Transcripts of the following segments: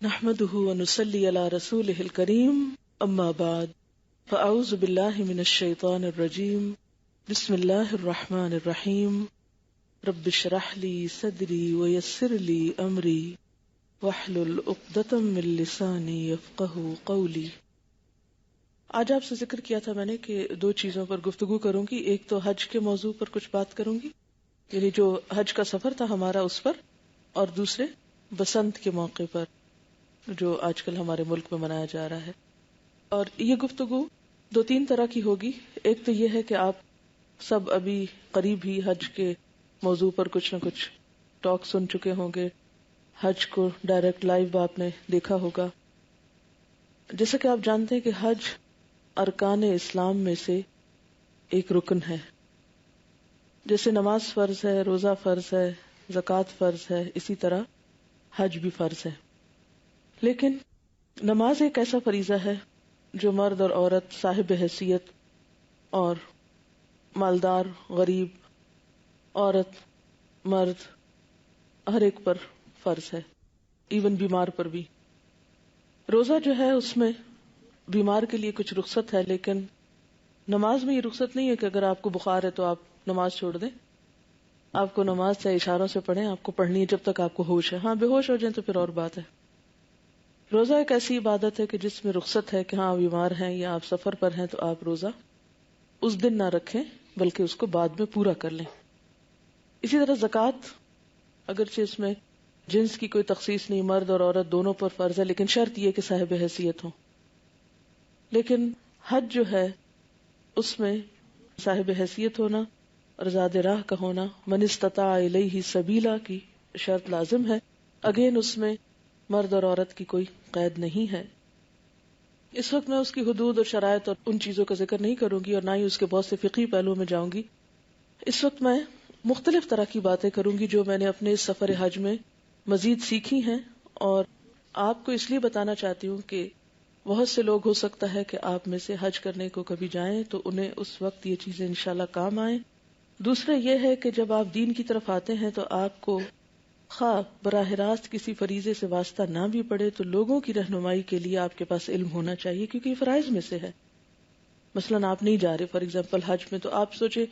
نحمده ونصلي على رسوله الكريم اما بعد فاعوذ بالله من الشيطان الرجيم بسم الله الرحمن الرحيم رب اشرح لي صدري ويسر لي امري واحلل عقدة من لساني يفقهوا قولي۔ آج آپ سے ذکر کیا تھا میں نے کہ دو چیزوں پر گفتگو کروں گی، ایک تو حج کے موضوع پر کچھ بات کروں گی، یعنی جو حج کا سفر تھا ہمارا اس پر، اور دوسرے بسنت کے موقع پر جو آج کل ہمارے ملک میں منایا جا رہا ہے۔ اور یہ گفتگو دو تین طرح کی ہوگی۔ ایک تو یہ ہے کہ آپ سب ابھی قریب ہی حج کے موضوع پر کچھ نہ کچھ ٹاک سن چکے ہوں گے، حج کو ڈائریکٹ لائیو آپ نے دیکھا ہوگا۔ جیسا کہ آپ جانتے ہیں کہ حج ارکان اسلام میں سے ایک رکن ہے، جیسے نماز فرض ہے، روزہ فرض ہے، زکوٰۃ فرض ہے، اسی طرح حج بھی فرض ہے۔ لیکن نماز ایک ایسا فریضہ ہے جو مرد اور عورت، صاحب حیثیت اور مالدار، غریب، عورت، مرد، ہر ایک پر فرض ہے، ایون بیمار پر بھی۔ روزہ جو ہے اس میں بیمار کے لیے کچھ رخصت ہے، لیکن نماز میں یہ رخصت نہیں ہے کہ اگر آپ کو بخار ہے تو آپ نماز چھوڑ دیں۔ آپ کو نماز چاہے اشاروں سے پڑھیں، آپ کو پڑھنی ہے جب تک آپ کو ہوش ہے۔ ہاں بے ہوش ہو جائیں تو پھر اور بات ہے۔ روزہ ایک ایسی عبادت ہے کہ جس میں رخصت ہے کہ ہاں بیمار ہیں یا آپ سفر پر ہیں تو آپ روزہ اس دن نہ رکھیں بلکہ اس کو بعد میں پورا کر لیں۔ اسی طرح زکوٰۃ، اگرچہ اس میں جنس کی کوئی تخصیص نہیں، مرد اور عورت دونوں پر فرض ہے، لیکن شرط یہ کہ صاحب حیثیت ہوں۔ لیکن حج جو ہے اس میں صاحب حیثیت ہونا اور زاد راہ کا ہونا، من استطاع الیہ سبیلا کی شرط لازم ہے۔ اگین اس میں مرد اور عورت کی کوئی قید نہیں ہے۔ اس وقت میں اس کی حدود اور شرائط اور ان چیزوں کا ذکر نہیں کروں گی، اور نہ ہی اس کے بہت سے فقہی پہلوؤں میں جاؤں گی۔ اس وقت میں مختلف طرح کی باتیں کروں گی جو میں نے اپنے اس سفر حج میں مزید سیکھی ہیں، اور آپ کو اس لیے بتانا چاہتی ہوں کہ بہت سے لوگ ہو سکتا ہے کہ آپ میں سے حج کرنے کو کبھی جائیں تو انہیں اس وقت یہ چیزیں انشاءاللہ کام آئیں۔ دوسرا یہ ہے کہ جب آپ دین کی طرف آتے ہیں تو آپ کو خواہ براہ راست کسی فریضے سے واسطہ نہ بھی پڑے تو لوگوں کی رہنمائی کے لیے آپ کے پاس علم ہونا چاہیے، کیونکہ یہ فرائض میں سے ہے۔ مثلا آپ نہیں جا رہے فار ایگزامپل حج میں، تو آپ سوچے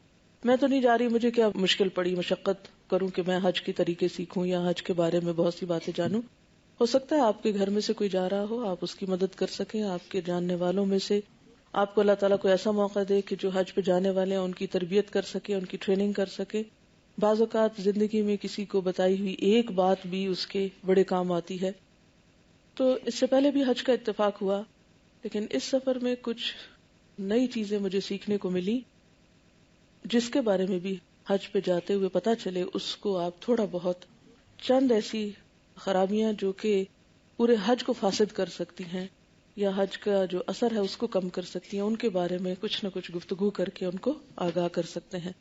میں تو نہیں جا رہی، مجھے کیا مشکل پڑی، مشقت کروں کہ میں حج کے طریقے سیکھوں یا حج کے بارے میں بہت سی باتیں جانوں۔ ہو سکتا ہے آپ کے گھر میں سے کوئی جا رہا ہو، آپ اس کی مدد کر سکیں، آپ کے جاننے والوں میں سے آپ کو اللہ تعالیٰ کو ایسا موقع دے کہ جو حج پہ جانے والے ہیں ان کی تربیت کر سکے، ان کی ٹریننگ کر سکے۔ بعض اوقات زندگی میں کسی کو بتائی ہوئی ایک بات بھی اس کے بڑے کام آتی ہے۔ تو اس سے پہلے بھی حج کا اتفاق ہوا، لیکن اس سفر میں کچھ نئی چیزیں مجھے سیکھنے کو ملی جس کے بارے میں بھی حج پہ جاتے ہوئے پتہ چلے۔ اس کو آپ تھوڑا بہت، چند ایسی خرابیاں جو کہ پورے حج کو فاسد کر سکتی ہیں یا حج کا جو اثر ہے اس کو کم کر سکتی ہیں، ان کے بارے میں کچھ نہ کچھ گفتگو کر کے ان کو آگاہ کر سکتے ہیں۔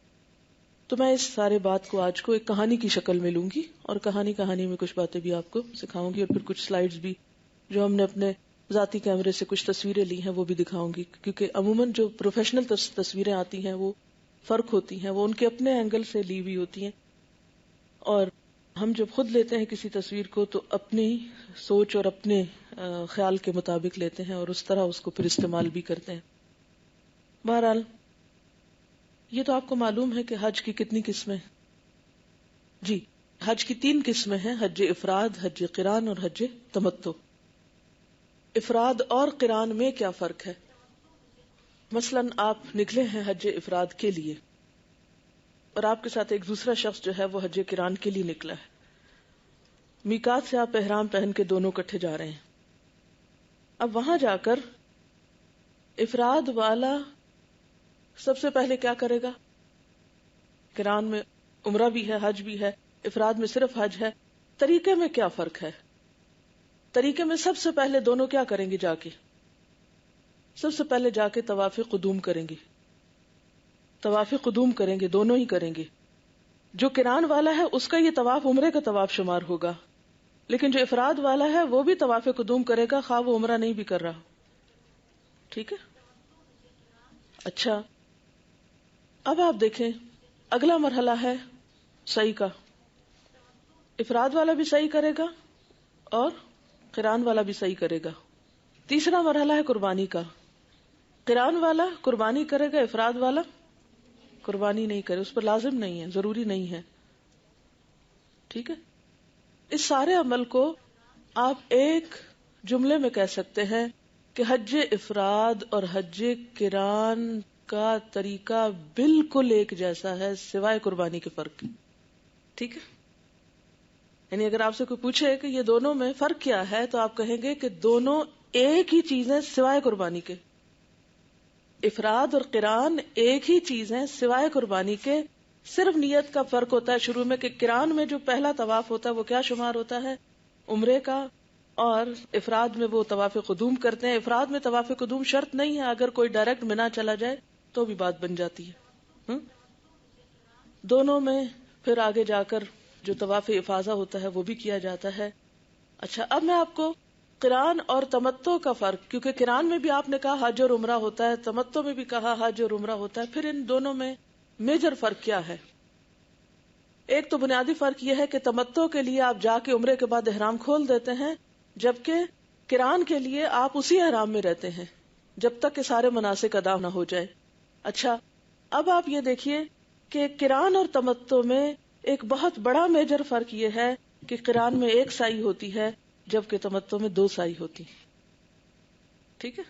تو میں اس سارے بات کو آج کو ایک کہانی کی شکل میں لوں گی، اور کہانی میں کچھ باتیں بھی آپ کو سکھاؤں گی، اور پھر کچھ سلائیڈز بھی جو ہم نے اپنے ذاتی کیمرے سے کچھ تصویریں لی ہیں وہ بھی دکھاؤں گی، کیونکہ عموماً جو پروفیشنل تصویریں آتی ہیں وہ فرق ہوتی ہیں، وہ ان کے اپنے اینگل سے لی ہوئی ہوتی ہیں، اور ہم جب خود لیتے ہیں کسی تصویر کو تو اپنی سوچ اور اپنے خیال کے مطابق لیتے ہیں اور اس طرح اس کو پھر استعمال بھی کرتے ہیں۔ بہرحال یہ تو آپ کو معلوم ہے کہ حج کی کتنی قسمیں؟ جی، حج کی 3 قسمیں ہیں، حج افراد، حج قران اور حج تمتع۔ افراد اور قران میں کیا فرق ہے؟ مثلا آپ نکلے ہیں حج افراد کے لیے، اور آپ کے ساتھ ایک دوسرا شخص جو ہے وہ حج قران کے لیے نکلا ہے۔ میقات سے آپ احرام پہن کے دونوں کٹھے جا رہے ہیں۔ اب وہاں جا کر افراد والا سب سے پہلے کیا کرے گا؟ قران میں عمرہ بھی ہے، حج بھی ہے، افراد میں صرف حج ہے۔ طریقے میں کیا فرق ہے؟ طریقے میں سب سے پہلے دونوں کیا کریں گے؟ جا کے سب سے پہلے جا کے طواف قدوم کریں گے، طواف قدوم کریں گے، دونوں ہی کریں گے۔ جو قران والا ہے اس کا یہ طواف عمرے کا طواف شمار ہوگا، لیکن جو افراد والا ہے وہ بھی طواف قدوم کرے گا خواہ وہ عمرہ نہیں بھی کر رہا۔ ٹھیک ہے؟ اچھا، اب آپ دیکھیں اگلا مرحلہ ہے سعی کا۔ افراد والا بھی سعی کرے گا اور قران والا بھی صحیح کرے گا. تیسرا مرحلہ ہے قربانی کا. قران والا قربانی کرے گا، افراد والا قربانی نہیں کرے، اس پر لازم نہیں ہے، ضروری نہیں ہے. ٹھیک ہے. اس سارے عمل کو آپ ایک جملے میں کہہ سکتے ہیں کہ حج افراد اور حج قران کا طریقہ بالکل ایک جیسا ہے سوائے قربانی کے فرق. ٹھیک ہے. یعنی اگر آپ سے کوئی پوچھے کہ یہ دونوں میں فرق کیا ہے تو آپ کہیں گے کہ دونوں ایک ہی چیز ہے سوائے قربانی کے. افراد اور قران ایک ہی چیز ہے سوائے قربانی کے. صرف نیت کا فرق ہوتا ہے شروع میں کہ قران میں جو پہلا طواف ہوتا ہے وہ کیا شمار ہوتا ہے؟ عمرے کا. اور افراد میں وہ طواف قدوم کرتے ہیں. افراد میں طواف قدوم شرط نہیں ہے، اگر کوئی ڈائریکٹ منا چلا جائے تو بھی بات بن جاتی ہے. دونوں میں پھر آگے جا کر جو طواف افاضہ ہوتا ہے وہ بھی کیا جاتا ہے. اچھا، اب میں آپ کو قران اور تمتع کا فرق، کیونکہ قران میں بھی آپ نے کہا حج اور عمرہ ہوتا ہے، تمتع میں بھی کہا حج اور عمرہ ہوتا ہے، پھر ان دونوں میں میجر فرق کیا ہے؟ ایک تو بنیادی فرق یہ ہے کہ تمتع کے لیے آپ جا کے عمرے کے بعد احرام کھول دیتے ہیں، جبکہ قران کے لیے آپ اسی احرام میں رہتے ہیں جب تک کہ سارے مناسک ادا نہ ہو جائے. اچھا، اب آپ یہ دیکھیے کہ قران اور تمتع میں ایک بہت بڑا میجر فرق یہ ہے کہ قران میں ایک سائی ہوتی ہے جبکہ تمتع میں 2 سائی ہوتی. ٹھیک ہے.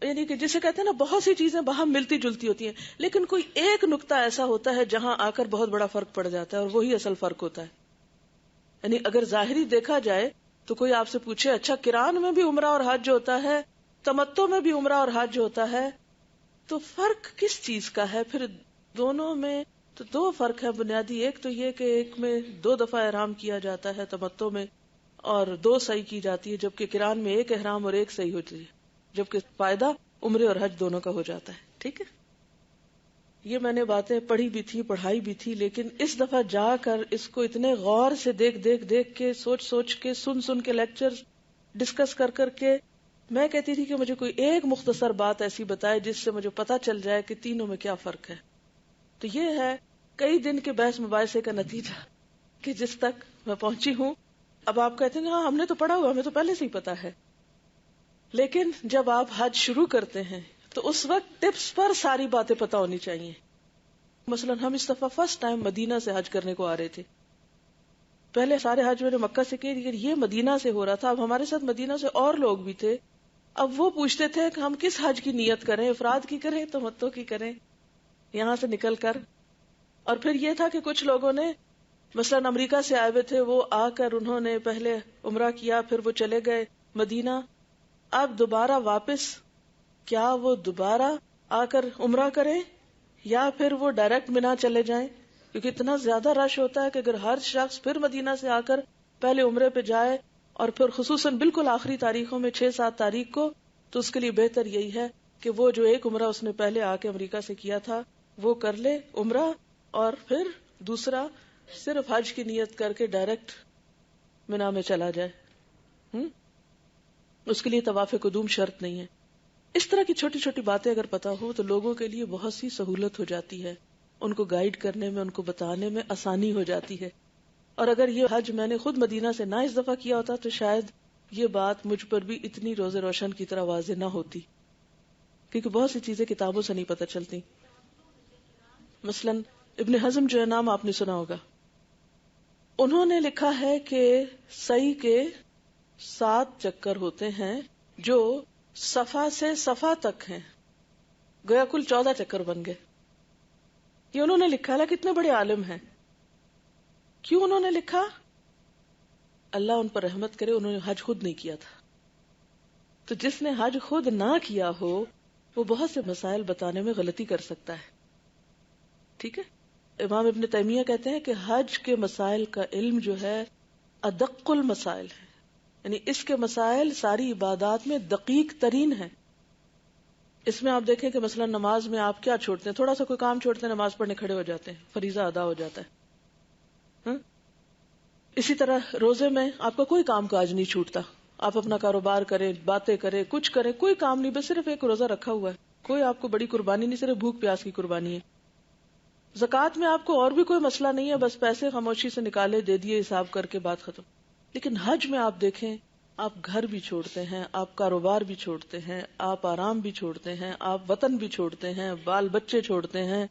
یعنی کہ جسے کہتے ہیں نا بہت سی چیزیں باہم ملتی جلتی ہوتی ہیں، لیکن کوئی ایک نقطہ ایسا ہوتا ہے جہاں آ کر بہت بڑا فرق پڑ جاتا ہے اور وہی اصل فرق ہوتا ہے. یعنی اگر ظاہری دیکھا جائے تو کوئی آپ سے پوچھے اچھا قران میں بھی عمرہ اور حج ہوتا ہے، تمتع میں بھی عمرہ اور حج ہوتا ہے، تو فرق کس چیز کا ہے؟ پھر دونوں میں تو 2 فرق ہے بنیادی. ایک تو یہ کہ ایک میں 2 دفعہ احرام کیا جاتا ہے تمتع میں اور 2 سعی کی جاتی ہے، جبکہ قران میں ایک احرام اور ایک سعی ہوتی ہے، جبکہ فائدہ عمرے اور حج دونوں کا ہو جاتا ہے. ٹھیک ہے. یہ میں نے باتیں پڑھی بھی تھی، پڑھائی بھی تھی، لیکن اس دفعہ جا کر اس کو اتنے غور سے دیکھ کے سوچ کے سن کے لیکچر ڈسکس کر کے میں کہتی تھی کہ مجھے کوئی ایک مختصر بات ایسی بتائے جس سے مجھے پتا چل جائے کہ تینوں میں کیا فرق ہے. تو یہ ہے کئی دن کے بحث مباحثے کا نتیجہ کہ جس تک میں پہنچی ہوں. اب آپ کہتے ہیں ہاں ہم نے تو پڑھا ہوا، ہمیں تو پہلے سے ہی پتا ہے، لیکن جب آپ حج شروع کرتے ہیں تو اس وقت ٹپس پر ساری باتیں پتا ہونی چاہیے. مثلا ہم اس دفعہ فرسٹ ٹائم مدینہ سے حج کرنے کو آ رہے تھے. پہلے سارے حج میں نے مکہ سے کیے، لیکن یہ مدینہ سے ہو رہا تھا. اب ہمارے ساتھ مدینہ سے اور لوگ بھی تھے. اب وہ پوچھتے تھے کہ ہم کس حج کی نیت کریں، افراد کی کریں تمتع کی کریں یہاں سے نکل کر. اور پھر یہ تھا کہ کچھ لوگوں نے مثلا امریکہ سے آئے ہوئے تھے، وہ آ کر انہوں نے پہلے عمرہ کیا، پھر وہ چلے گئے مدینہ. اب دوبارہ واپس کیا وہ دوبارہ آ کر عمرہ کریں یا پھر وہ ڈائریکٹ منا چلے جائیں؟ کیونکہ اتنا زیادہ رش ہوتا ہے کہ اگر ہر شخص پھر مدینہ سے آ کر پہلے عمرے پہ جائے اور پھر خصوصاً بالکل آخری تاریخوں میں 6-7 تاریخ کو، تو اس کے لیے بہتر یہی ہے کہ وہ جو ایک عمرہ اس نے پہلے آ کے امریکہ سے کیا تھا وہ کر لے عمرہ، اور پھر دوسرا صرف حج کی نیت کر کے ڈائریکٹ منا میں چلا جائے. اس کے لیے طواف قدوم شرط نہیں ہے. اس طرح کی چھوٹی چھوٹی باتیں اگر پتا ہو تو لوگوں کے لیے بہت سی سہولت ہو جاتی ہے، ان کو گائیڈ کرنے میں، ان کو بتانے میں آسانی ہو جاتی ہے. اور اگر یہ حج میں نے خود مدینہ سے نہ اس دفعہ کیا ہوتا تو شاید یہ بات مجھ پر بھی اتنی روز روشن کی طرح واضح نہ ہوتی، کیونکہ بہت سی چیزیں کتابوں سے نہیں پتہ چلتی. مثلا ابن حزم جو ہے نام آپ نے سنا ہوگا، انہوں نے لکھا ہے کہ سعی کے 7 چکر ہوتے ہیں جو صفا سے صفا تک ہیں، گویا کل 14 چکر بن گئے. یہ انہوں نے لکھا ہے، کتنے بڑے عالم ہیں. کیوں انہوں نے لکھا؟ اللہ ان پر رحمت کرے، انہوں نے حج خود نہیں کیا تھا. تو جس نے حج خود نہ کیا ہو وہ بہت سے مسائل بتانے میں غلطی کر سکتا ہے. ٹھیک ہے. امام ابن تیمیہ کہتے ہیں کہ حج کے مسائل کا علم جو ہے ادق المسائل ہے، یعنی اس کے مسائل ساری عبادات میں دقیق ترین ہیں. اس میں آپ دیکھیں کہ مثلا نماز میں آپ کیا چھوڑتے ہیں، تھوڑا سا کوئی کام چھوڑتے ہیں نماز پڑھنے کھڑے ہو جاتے ہیں، فریضہ ادا ہو جاتا ہے. اسی طرح روزے میں آپ کا کوئی کام کاج نہیں چھوٹتا، آپ اپنا کاروبار کریں، باتیں کریں، کچھ کریں، کوئی کام نہیں، بس صرف ایک روزہ رکھا ہوا ہے، کوئی آپ کو بڑی قربانی نہیں، صرف بھوک پیاس کی قربانی ہے. زکوٰۃ میں آپ کو اور بھی کوئی مسئلہ نہیں ہے، بس پیسے خاموشی سے نکالے دے دیے حساب کر کے بات ختم. لیکن حج میں آپ دیکھیں آپ گھر بھی چھوڑتے ہیں، آپ کاروبار بھی چھوڑتے ہیں، آپ آرام بھی چھوڑتے ہیں، آپ وطن بھی چھوڑتے ہیں، بال بچے چھوڑتے ہیں،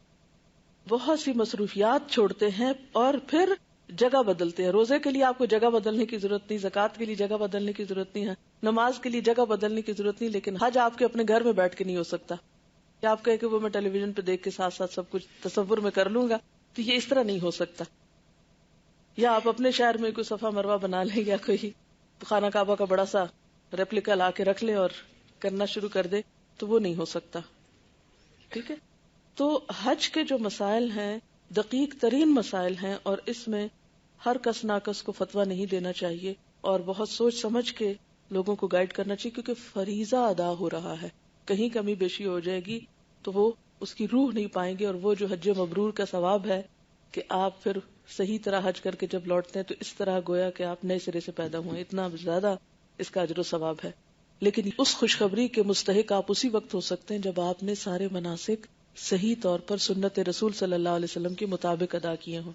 بہت سی مصروفیات چھوڑتے ہیں، اور پھر جگہ بدلتے ہیں. روزے کے لیے آپ کو جگہ بدلنے کی ضرورت نہیں، زکوٰۃ کے لیے جگہ بدلنے کی ضرورت نہیں ہے، نماز کے لیے جگہ بدلنے کی ضرورت نہیں، لیکن حج آپ کے اپنے گھر میں بیٹھ کے نہیں ہو سکتا. کیا آپ کہیں کہ وہ میں ٹیلی ویژن پہ دیکھ کے ساتھ ساتھ سب کچھ تصور میں کر لوں گا، تو یہ اس طرح نہیں ہو سکتا. یا آپ اپنے شہر میں کوئی صفا مروہ بنا لیں، یا کوئی خانہ کعبہ کا بڑا سا ریپلیکا لا کے رکھ لیں اور کرنا شروع کر دے، تو وہ نہیں ہو سکتا. ٹھیک ہے. تو حج کے جو مسائل ہیں دقیق ترین مسائل ہیں، اور اس میں ہر کس ناکس کو فتویٰ نہیں دینا چاہیے، اور بہت سوچ سمجھ کے لوگوں کو گائیڈ کرنا چاہیے، کیونکہ فریضہ ادا ہو رہا ہے. کہیں کمی بیشی ہو جائے گی تو وہ اس کی روح نہیں پائیں گے، اور وہ جو حج مبرور کا ثواب ہے کہ آپ پھر صحیح طرح حج کر کے جب لوٹتے ہیں تو اس طرح گویا کہ آپ نئے سرے سے پیدا ہوئے، اتنا زیادہ اس کا اجر و ثواب ہے. لیکن اس خوشخبری کے مستحق آپ اسی وقت ہو سکتے ہیں جب آپ نے سارے مناسک صحیح طور پر سنت رسول صلی اللہ علیہ وسلم کے مطابق ادا کیے ہوں.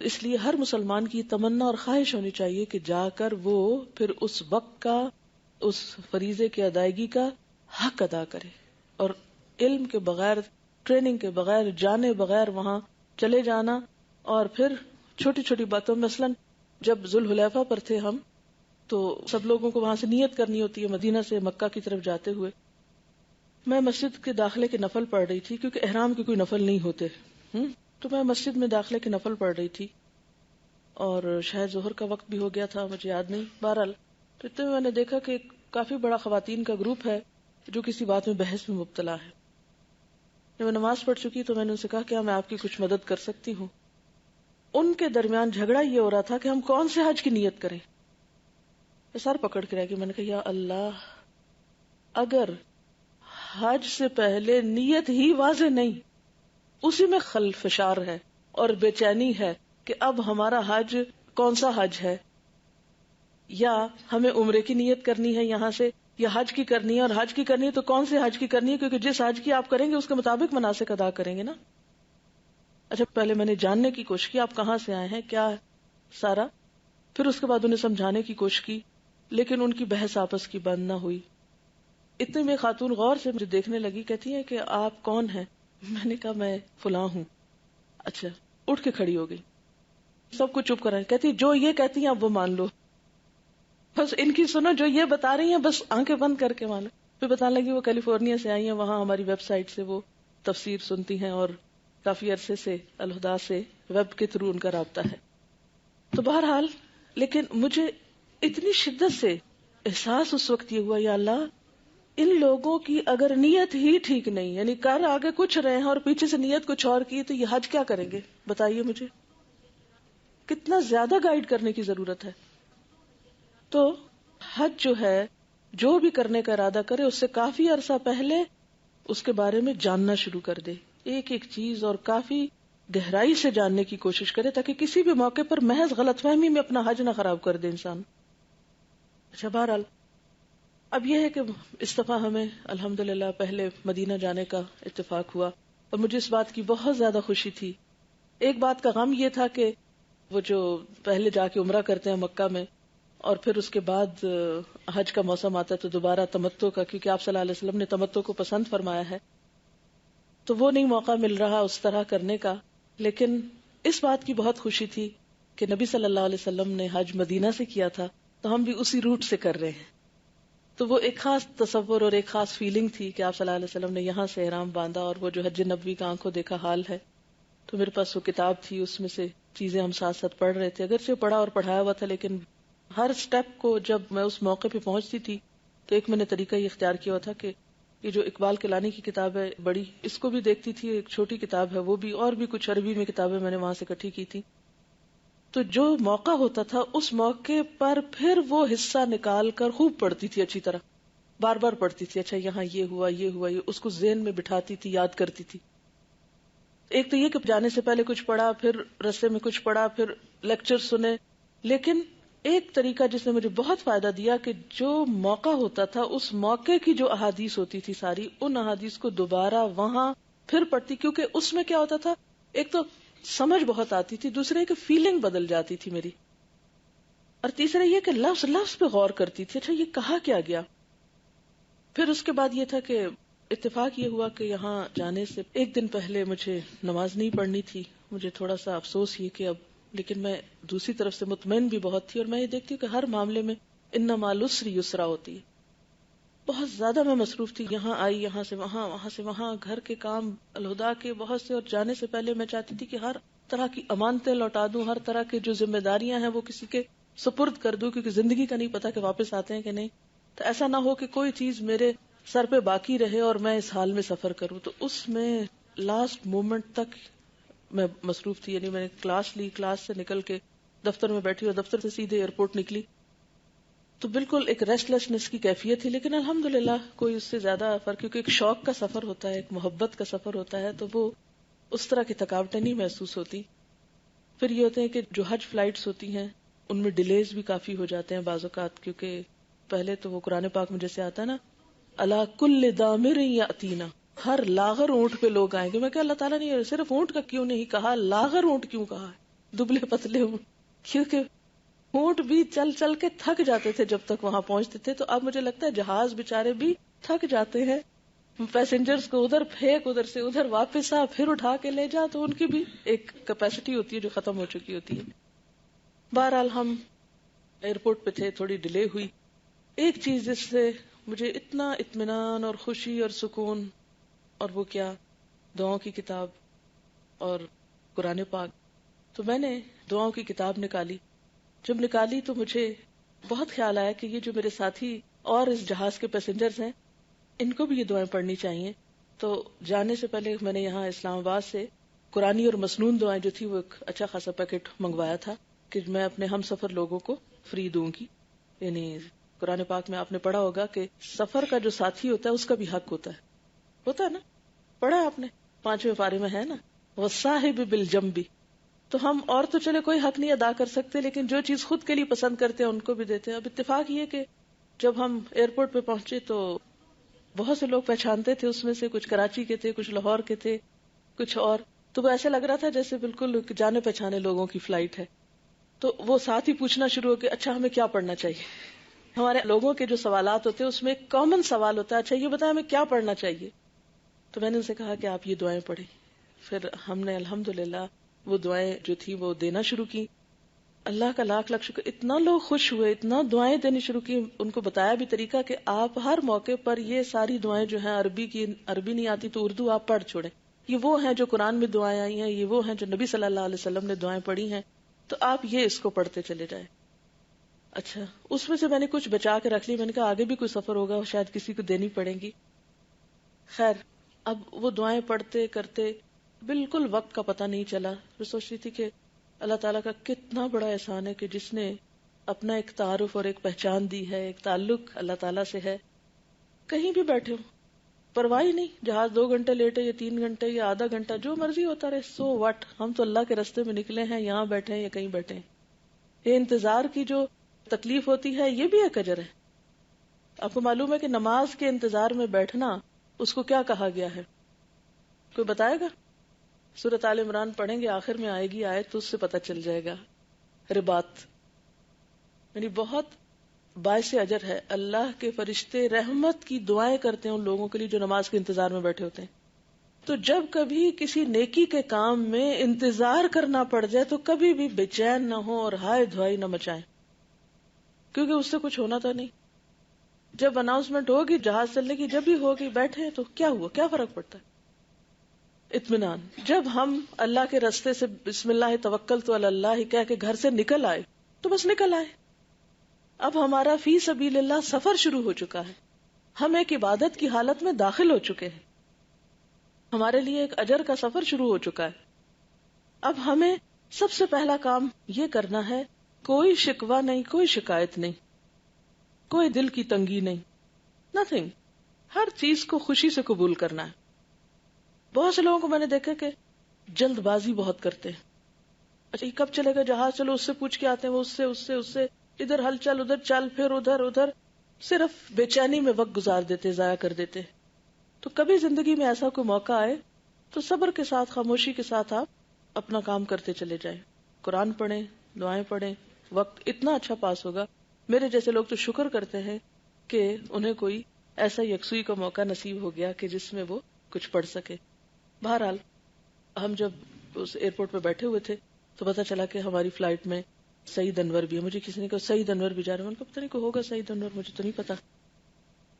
اس لیے ہر مسلمان کی تمنا اور خواہش ہونی چاہیے کہ جا کر وہ پھر اس وقت کا، اس فریضے کی ادائیگی کا حق ادا کرے، اور علم کے بغیر، ٹریننگ کے بغیر، جانے بغیر وہاں چلے جانا. اور پھر چھوٹی چھوٹی باتوں، مثلا جب ذوالحلیفہ پر تھے ہم، تو سب لوگوں کو وہاں سے نیت کرنی ہوتی ہے مدینہ سے مکہ کی طرف جاتے ہوئے. میں مسجد کے داخلے کے نفل پڑھ رہی تھی، کیونکہ احرام کے کوئی نفل نہیں ہوتے، تو میں مسجد میں داخلے کے نفل پڑھ رہی تھی، اور شاید ظہر کا وقت بھی ہو گیا تھا، مجھے یاد نہیں. بہرحال تو اتنے میں نے دیکھا کہ ایک کافی بڑا خواتین کا گروپ ہے جو کسی بات میں بحث میں مبتلا ہے. جب میں نماز پڑھ چکی تو میں نے ان سے کہا کیا میں آپ کی کچھ مدد کر سکتی ہوں. ان کے درمیان جھگڑا یہ ہو رہا تھا کہ ہم کون سے حج کی نیت کریں. سر پکڑ کے رہ گئی. میں نے کہا یا اللہ، اگر حج سے پہلے نیت ہی واضح نہیں، اسی میں خلفشار ہے اور بے چینی ہے کہ اب ہمارا حج کون سا حج ہے، یا ہمیں عمرے کی نیت کرنی ہے یہاں سے، یا حج کی کرنی ہے، اور حج کی کرنی ہے تو کون سے حج کی کرنی ہے، کیونکہ جس حج کی آپ کریں گے اس کے مطابق مناسک ادا کریں گے نا. اچھا، پہلے میں نے جاننے کی کوشش کی آپ کہاں سے آئے ہیں، کیا سارا، پھر اس کے بعد انہیں سمجھانے کی کوشش کی، لیکن ان کی بحث آپس کی بند نہ ہوئی. اتنے میں خاتون غور سے مجھے دیکھنے لگی، کہتی ہے کہ آپ کون ہیں؟ میں نے کہا میں فلاں ہوں. اچھا. اٹھ کے کھڑی ہو گئی، سب کو چپ کرا. کہتی جو یہ کہتی ہیں آپ وہ مان لو، بس ان کی سنو، جو یہ بتا رہی ہیں بس آنکھیں بند کر کے مانو. پھر بتانے لگی وہ کیلیفورنیا سے آئی ہیں، وہاں ہماری ویب سائٹ سے وہ تفسیر سنتی ہیں، اور کافی عرصے سے الہدا سے ویب کے تھرو ان کا رابطہ ہے. تو بہرحال لیکن مجھے اتنی شدت سے احساس اس وقت یہ ہوا، یا اللہ، ان لوگوں کی اگر نیت ہی ٹھیک نہیں، یعنی کر آگے کچھ رہے ہیں اور پیچھے سے نیت کچھ اور کی، تو یہ حج کیا کریں گے؟ بتائیے مجھے کتنا زیادہ گائیڈ کرنے کی ضرورت ہے. تو حج جو ہے، جو بھی کرنے کا ارادہ کرے اس سے کافی عرصہ پہلے اس کے بارے میں جاننا شروع کر دے، ایک ایک چیز اور کافی گہرائی سے جاننے کی کوشش کرے، تاکہ کسی بھی موقع پر محض غلط فہمی میں اپنا حج نہ خراب کر دے انسان. اچھا، بہرحال اب یہ ہے کہ اس دفعہ ہمیں الحمدللہ پہلے مدینہ جانے کا اتفاق ہوا، اور مجھے اس بات کی بہت زیادہ خوشی تھی. ایک بات کا غم یہ تھا کہ وہ جو پہلے جا کے عمرہ کرتے ہیں مکہ میں، اور پھر اس کے بعد حج کا موسم آتا ہے تو دوبارہ تمتع کا، کیونکہ آپ صلی اللہ علیہ وسلم نے تمتع کو پسند فرمایا ہے، تو وہ نہیں موقع مل رہا اس طرح کرنے کا. لیکن اس بات کی بہت خوشی تھی کہ نبی صلی اللہ علیہ وسلم نے حج مدینہ سے کیا تھا، تو ہم بھی اسی روٹ سے کر رہے ہیں. تو وہ ایک خاص تصور اور ایک خاص فیلنگ تھی کہ آپ صلی اللہ علیہ وسلم نے یہاں سے احرام باندھا، اور وہ جو حج نبوی کا آنکھوں دیکھا حال ہے. تو میرے پاس وہ کتاب تھی، اس میں سے چیزیں ہم ساتھ ساتھ پڑھ رہے تھے، اگرچہ پڑھا اور پڑھایا ہوا تھا، لیکن ہر سٹیپ کو جب میں اس موقع پہ پہنچتی تھی تو ایک میں نے طریقہ یہ اختیار کیا تھا کہ یہ جو اقبال کلانی کی کتاب ہے بڑی، اس کو بھی دیکھتی تھی. ایک چھوٹی کتاب ہے وہ بھی، اور بھی کچھ عربی میں کتابیں میں نے وہاں سے اکٹھی کی تھی. تو جو موقع ہوتا تھا اس موقع پر پھر وہ حصہ نکال کر خوب پڑھتی تھی، اچھی طرح بار بار پڑھتی تھی. اچھا یہاں یہ ہوا، یہ ہوا، یہ اس کو ذہن میں بٹھاتی تھی، یاد کرتی تھی. ایک تو یہ کہ جانے سے پہلے کچھ پڑھا، پھر رستے میں کچھ پڑھا، پھر لیکچر سنے. لیکن ایک طریقہ جس نے مجھے بہت فائدہ دیا کہ جو موقع ہوتا تھا اس موقع کی جو احادیث ہوتی تھی ساری، ان احادیث کو دوبارہ وہاں پھر پڑھتی، کیونکہ اس میں کیا ہوتا تھا، ایک تو سمجھ بہت آتی تھی، دوسرے کہ فیلنگ بدل جاتی تھی میری. اور تیسرا یہ کہ لفظ لفظ پہ غور کرتی تھی، اچھا یہ کہا کیا گیا. پھر اس کے بعد یہ تھا کہ اتفاق یہ ہوا کہ یہاں جانے سے ایک دن پہلے مجھے نماز نہیں پڑھنی تھی. مجھے تھوڑا سا افسوس یہ کہ اب، لیکن میں دوسری طرف سے مطمئن بھی بہت تھی، اور میں یہ دیکھتی ہوں کہ ہر معاملے میں ان مع العسر یسرا ہوتی ہے. بہت زیادہ میں مصروف تھی، یہاں آئی، یہاں سے وہاں، وہاں سے وہاں، گھر کے کام الہدا کے بہت سے، اور جانے سے پہلے میں چاہتی تھی کہ ہر طرح کی امانتیں لوٹا دوں، ہر طرح کی جو ذمہ داریاں ہیں وہ کسی کے سپرد کر دوں، کیونکہ زندگی کا نہیں پتا کہ واپس آتے ہیں کہ نہیں. تو ایسا نہ ہو کہ کوئی چیز میرے سر پہ باقی رہے اور میں اس حال میں سفر کروں. تو اس میں لاسٹ مومنٹ تک میں مصروف تھی. یعنی میں نے کلاس لی، کلاس سے نکل کے دفتر میں بیٹھی اور دفتر سے سیدھے ایئرپورٹ نکلی. تو بالکل ایک ریسٹ لیسنس کی کیفیت تھی، لیکن الحمدللہ کوئی اس سے زیادہ فرق، کیونکہ ایک شوق کا سفر ہوتا ہے، ایک محبت کا سفر ہوتا ہے، تو وہ اس طرح کی تھکاوٹیں نہیں محسوس ہوتی. پھر یہ ہوتے ہیں کہ جو حج فلائٹس ہوتی ہیں ان میں ڈیلیز بھی کافی ہو جاتے ہیں بعض اوقات، کیونکہ پہلے تو وہ قرآن پاک میں جیسے آتا ہے نا، الا کل دامر یاتینا، ہر لاغر اونٹ پہ لوگ آئیں گے. میں کہ اللہ تعالیٰ نے صرف اونٹ کا کیوں نہیں کہا، لاغر اونٹ کیوں کہا ہے، دبلے پتلے اونٹ؟ کیونکہ اونٹ بھی چل چل کے تھک جاتے تھے جب تک وہاں پہنچتے تھے. تو اب مجھے لگتا ہے جہاز بیچارے بھی تھک جاتے ہیں، پیسنجرز کو ادھر پھینک، ادھر سے ادھر واپس آ، پھر اٹھا کے لے جا، تو ان کی بھی ایک کیپیسٹی ہوتی ہے جو ختم ہو چکی ہوتی ہے. بہرحال ہم ایئرپورٹ پہ تھے، تھوڑی ڈیلے ہوئی. ایک چیز جس سے مجھے اتنا اطمینان اور خوشی اور سکون، اور وہ کیا، دعاؤں کی کتاب اور قرآن پاک. تو میں نے دعاؤں کی کتاب نکالی. جب نکالی تو مجھے بہت خیال آیا کہ یہ جو میرے ساتھی اور اس جہاز کے پیسنجرز ہیں، ان کو بھی یہ دعائیں پڑھنی چاہیے. تو جانے سے پہلے میں نے یہاں اسلام آباد سے قرآنی اور مسنون دعائیں جو تھی وہ ایک اچھا خاصا پیکٹ منگوایا تھا کہ میں اپنے ہم سفر لوگوں کو فری دوں گی. یعنی قرآن پاک میں آپ نے پڑھا ہوگا کہ سفر کا جو ساتھی ہوتا ہے اس کا بھی حق ہوتا ہے نا، پڑھا آپ نے 5ویں پارے میں ہے نا، وَالصَّاحِبِ بِالْجَنْبِ. تو ہم اور تو چلے کوئی حق نہیں ادا کر سکتے، لیکن جو چیز خود کے لیے پسند کرتے ہیں ان کو بھی دیتے ہیں. اب اتفاق یہ کہ جب ہم ایئرپورٹ پہ پہنچے تو بہت سے لوگ پہچانتے تھے، اس میں سے کچھ کراچی کے تھے، کچھ لاہور کے تھے، کچھ اور. تو وہ ایسے لگ رہا تھا جیسے بالکل جانے پہچانے لوگوں کی فلائٹ ہے. تو وہ ساتھ ہی پوچھنا شروع ہو کہ اچھا ہمیں کیا پڑھنا چاہیے. ہمارے لوگوں کے جو سوالات ہوتے ہیں اس میں ایک کامن سوال ہوتا ہے، اچھا یہ بتائیں ہمیں کیا پڑھنا چاہیے. تو میں نے ان سے کہا کہ آپ یہ دعائیں پڑھیں. پھر ہم نے الحمدللہ وہ دعائیں جو تھی وہ دینا شروع کی. اللہ کا لاکھ لاکھ شکر، اتنا لوگ خوش ہوئے، اتنا دعائیں دینی شروع کی. ان کو بتایا بھی طریقہ کہ آپ ہر موقع پر یہ ساری دعائیں جو ہیں عربی نہیں آتی تو اردو آپ پڑھ چھوڑیں. یہ وہ ہیں جو قرآن میں دعائیں آئی ہیں، یہ وہ ہیں جو نبی صلی اللہ علیہ وسلم نے دعائیں پڑھی ہیں، تو آپ یہ اس کو پڑھتے چلے جائیں. اچھا اس میں سے میں نے کچھ بچا کے رکھ لی. میں نے کہا آگے بھی کوئی سفر ہوگا شاید کسی کو دینی پڑیں گی. خیر اب وہ دعائیں پڑھتے کرتے بالکل وقت کا پتہ نہیں چلا. میں سوچ رہی تھی کہ اللہ تعالیٰ کا کتنا بڑا احسان ہے کہ جس نے اپنا ایک تعارف اور ایک پہچان دی ہے، ایک تعلق اللہ تعالیٰ سے ہے. کہیں بھی بیٹھے ہو پرواہ نہیں، جہاز 2 گھنٹے لیٹے یا 3 گھنٹے یا آدھا گھنٹہ، جو مرضی ہوتا رہے، سو وٹ، ہم تو اللہ کے راستے میں نکلے ہیں، یہاں بیٹھے ہیں یا کہیں بیٹھے ہیں. یہ انتظار کی جو تکلیف ہوتی ہے یہ بھی ایک اجر ہے. آپ کو معلوم ہے کہ نماز کے انتظار میں بیٹھنا اس کو کیا کہا گیا ہے؟ کوئی بتائے گا؟ سورۃ آل عمران پڑھیں گے، آخر میں آئے گی آیت تو اس سے پتہ چل جائے گا. رباط یعنی بہت باعث اجر ہے. اللہ کے فرشتے رحمت کی دعائیں کرتے ہیں ان لوگوں کے لیے جو نماز کے انتظار میں بیٹھے ہوتے ہیں. تو جب کبھی کسی نیکی کے کام میں انتظار کرنا پڑ جائے تو کبھی بھی بے چین نہ ہو اور ہائے دھوائی نہ مچائیں، کیونکہ اس سے کچھ ہونا تو نہیں. جب اناؤنسمنٹ ہوگی جہاز چلنے کی، جب بھی ہوگی، بیٹھے تو کیا ہوا، کیا فرق پڑتا ہے. اطمینان. جب ہم اللہ کے راستے سے بسم اللہ توکلت علی اللہ کہہ کے گھر سے نکل آئے تو بس نکل آئے. اب ہمارا فی سبیل اللہ سفر شروع ہو چکا ہے، ہم ایک عبادت کی حالت میں داخل ہو چکے ہیں، ہمارے لیے ایک اجر کا سفر شروع ہو چکا ہے. اب ہمیں سب سے پہلا کام یہ کرنا ہے، کوئی شکوہ نہیں، کوئی شکایت نہیں، کوئی دل کی تنگی نہیں، نتھنگ. ہر چیز کو خوشی سے قبول کرنا ہے. بہت سے لوگوں کو میں نے دیکھا کہ جلد بازی بہت کرتے ہیں. اچھا یہ کب چلے گا جہاز، چلو اس سے پوچھ کے آتے ہیں، وہ اس سے ادھر ہل چل، ادھر چل، پھر ادھر صرف بے چینی میں وقت گزار دیتے، ضائع کر دیتے. تو کبھی زندگی میں ایسا کوئی موقع آئے تو صبر کے ساتھ، خاموشی کے ساتھ آپ اپنا کام کرتے چلے جائیں. قرآن پڑھیں، دعائیں پڑھیں، وقت اتنا اچھا پاس ہوگا. میرے جیسے لوگ تو شکر کرتے ہیں کہ انہیں کوئی ایسا یکسوئی کا موقع نصیب ہو گیا کہ جس میں وہ کچھ پڑھ سکے. بہرحال ہم جب اس ایئرپورٹ پہ بیٹھے ہوئے تھے تو پتا چلا کہ ہماری فلائٹ میں سعید انور بھی ہے. مجھے کسی نے کہا سعید انور بھی جا رہا ہے. میں نے کہا پتہ نہیں کوئی ہوگا سعید انور, مجھے تو نہیں پتا.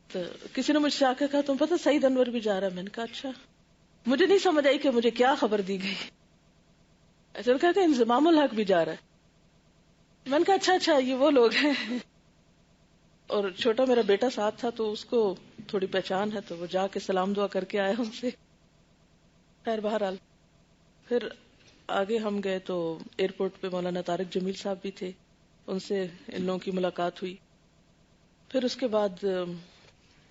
تو کسی نے مجھ سے آ کے کہا تم پتہ سعید انور بھی جا رہا ہے. میں نے کہا اچھا. مجھے نہیں سمجھ آئی کہ مجھے کیا خبر دی گئی. ایسا کہا کہ انضمام الحق بھی جا رہا ہے. میں نے کہا اچھا یہ وہ لوگ ہیں. اور چھوٹا میرا بیٹا ساتھ تھا تو اس کو تھوڑی پہچان ہے تو وہ جا کے سلام دعا کر کے آیا ان سے. خیر بہرحال پھر آگے ہم گئے تو ایئرپورٹ پہ مولانا طارق جمیل صاحب بھی تھے, ان سے ان لوگوں کی ملاقات ہوئی. پھر اس کے بعد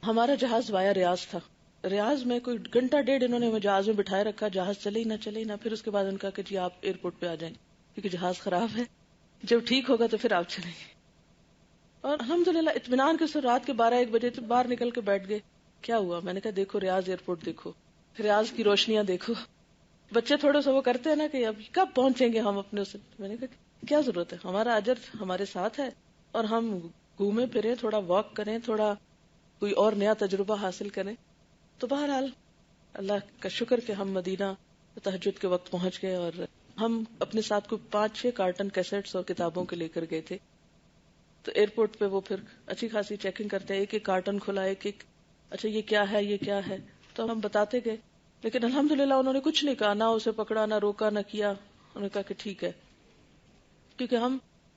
ہمارا جہاز وایا ریاض تھا. ریاض میں کوئی گھنٹہ ڈیڑھ انہوں نے ہمیں جہاز میں بٹھائے رکھا, جہاز چلے ہی نہ. پھر اس کے بعد ان کا کہ جی آپ ایئرپورٹ پہ آ جائیں کیونکہ جہاز خراب ہے, جب ٹھیک ہوگا تو پھر آپ چلیں گے. اور الحمدللہ اطمینان کے ساتھ رات کے 12-1 بجے تو باہر نکل کے بیٹھ گئے. کیا ہوا؟ میں نے کہا دیکھو ریاض ایئرپورٹ دیکھو, ریاض کی روشنیاں دیکھو. بچے تھوڑا سا وہ کرتے ہیں نا کہ اب کب پہنچیں گے ہم اپنے سے. میں نے کہا کیا ضرورت ہے, ہمارا اجر ہمارے ساتھ ہے اور ہم گھومیں پھریں, تھوڑا واک کریں, تھوڑا کوئی اور نیا تجربہ حاصل کریں. تو بہرحال اللہ کا شکر کہ ہم مدینہ تہجد کے وقت پہنچ گئے. اور ہم اپنے ساتھ کو 5-6 کارٹن کیسٹس اور کتابوں کے لے کر گئے تھے. تو ایئرپورٹ پہ وہ پھر اچھی خاصی چیکنگ کرتے ہیں, ایک کارٹن کھلا, ایک اچھا یہ کیا ہے. تو ہم بتاتے گئے, لیکن الحمدللہ انہوں نے کچھ نہیں کہا, نہ اسے پکڑا, نہ روکا, نہ کیا. انہوں نے کہا کہ ٹھیک ہے. کیونکہ ہم